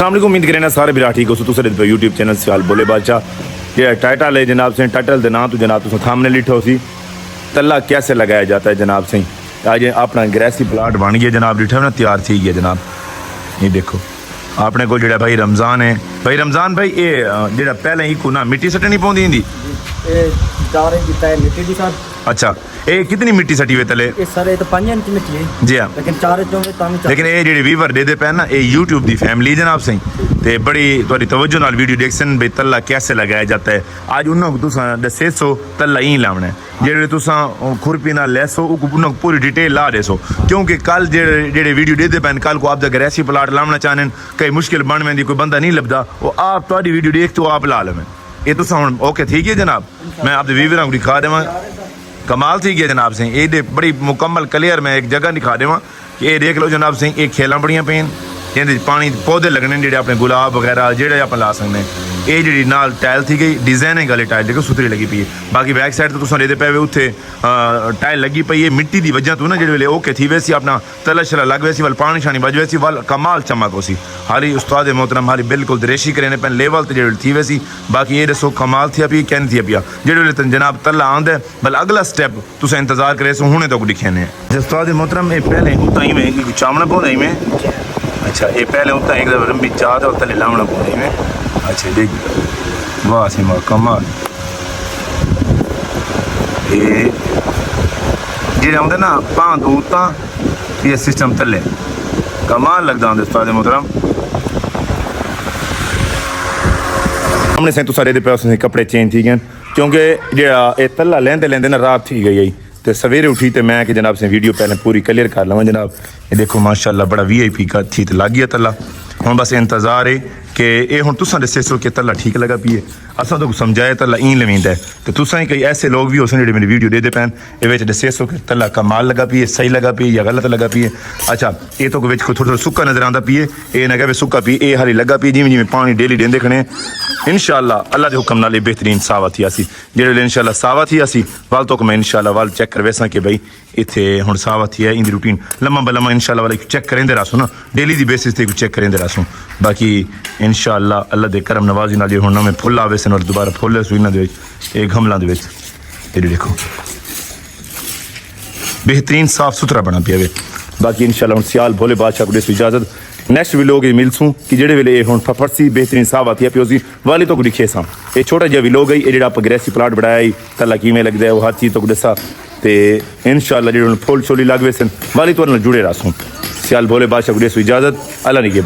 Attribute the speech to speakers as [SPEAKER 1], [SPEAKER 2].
[SPEAKER 1] अस्सलाम उम्मीद करें ना सारे बिरा ठीक हो तुम यूट्यूब चैनल सियाल बोले बादशाह ये टाइटल है जनाब से टाइटल के नाम तो जनाब तुम सामने लिखो सी तला कैसे लगाया जाता है जनाब से आज अपना ग्रेसी प्लाट बन गया जनाब लिखा ना तैयार थी गया जनाब। ये देखो अपने को जो भाई रमज़ान है भाई रमज़ान भाई ये जो पहले ही को ना मिट्टी सटनी पौंदी हिंदी अच्छा ये कितनी मिट्टी सटी हुई तले
[SPEAKER 2] सर ये तो 5 इंच मिट्टी है
[SPEAKER 1] जी हाँ
[SPEAKER 2] लेकिन 4 इंच
[SPEAKER 1] लेकिन ये जो वीवर दे पे ना ये यूट्यूब की फैमिली जनाब सही ते बड़ी थोड़ी तवज्जो नाल वीडियो देखसन भाई तला कैसे लगाया जाता है आज उन्होंने तुसा दसे सो तला ही लावना है जेडे तुसा खुरपी ना लेसो उन्होंने पूरी डिटेल ला देसो क्योंकि कल जेडे वीडियो देते पैन कल को आप जगह ऐसी प्लाट लावना चाहने कई मुश्किल बन में कोई बंदा नहीं लभदा वो आप थोड़ी वीडियो देख तो आप ला लवें ये तुसा हुण ओके ठीक है जनाब मैं आपके वीवर को दिखा देवां कमाल थी गया जनाब सिंह ये बड़ी मुकम्मल क्लियर मैं एक जगह दिखा देवां ये देख लो जनाब सिंह ये खेल बड़ियां पेन जिंदे पानी पौधे लगने जेडे अपने गुलाब वगैरह जेडे आप ला सकते ये जी नाल टाइल थी गई डिजाइनिंग वाली टाइल देखो सुथरी लगी पई है बाकी बैक साइड तो तुम देते पे उत्थे टाइल लगी पई है मिट्टी की वजह तो ना जेडे ओके थी वैसी अपना तला शला लग वैसी वाल पानी शानी बज वैसी वाल कमाल चमक हो सी हारी उस्ताद मोहतरम हारी बिल्कुल दरेशी करे पैन लेवल तो जेडे थी वैसी बाकी ये दसो कमाल थी पी कैन थी पिया जेडे जनाब तला आंदा बल अगला स्टेप तुम इंतजार करे सो हुणे तक दिखे ने उस्ताद मोहतरम ये पहले उतना ही में चावना पौधा ही में अच्छा ये पहले उतना एक लंबी चाद और तले लावना पौधा ही में अच्छा देख वाह सिमा कमाल ये जेडे आंदे ना पां दूता ये सिस्टम तले कमाल लगदा आंदे उस्ताद मोहतरम हमने से तो सारे दे पे कपड़े चेंज थी गए क्योंकि जेड़ा ये तला लेंदे लेंदे ना रात थी गई तो सवेरे उठी तो मैं कि जनाब से वीडियो पहले पूरी क्लियर कर लवां जनाब ये देखो माशाल्लाह बड़ा VIP का थी तो लग गया तला हम बस इंतजार है कि ये हुण तुसां दस्से सो कि तला ठीक लगा पी है असां तो समझाया तला ई लवेंदा है तो तुसां ही कई ऐसे लोग भी हो सन जेडे मेरी वीडियो दे पैन ये विच दस्से सो कि तला कमाल लगा पी है सही लगा पी या गलत लगा पी है अच्छा ये तो विच थोड़ा सुक्का नजर आंदा पी है ये ना कहे सुक्का पी ये हाली लगा पी जिवें जिवें पानी डेली देंदे खने इंशाअल्लाह अल्लाह के हुक्म नाल बेहतरीन सावा थी आसी जेडे इंशाअल्लाह सावा थी आसी वाल तो मैं इंशाअल्लाह वाल चेक करवेसां कि भाई इत्थे हुण सावा थी है इंदी रूटीन लम्मा बलम्मा इंशाअल्लाह वाले चेक करेंदे रहसो ना डेली दी बेसिस ते चेक करेंदे रहसो बाकी इंशाअल्लाह अल्लाह दे करम नवाजी नाल हुण नवें फुल आवे सन और दोबारा फुल सुइना दे विच गमलां दे विच ये देखो बेहतरीन साफ सुथरा बना पिया वे बाकी इंशाअल्लाह हुण सियाल भोले बादशाह को देसो इजाजत नेक्स्ट व्लॉग मिलसूँ कि जेडे वेले हुण फफड़सी बेहतरीन साफ आती है प्योसी वाली तो दिखे सा ये छोटा जिहा व्लॉग है ये जेड़ा आप ग्रेसी प्लाट बनाया तला किवें लगदा है वो हर चीज़ तो दसा ते इंशाअल्लाह जेडे फुल छोली लग वे सन वाली तो जुड़े रसूँ सियाल भोले बादशाह को देसो इजाजत अल्लाह ने के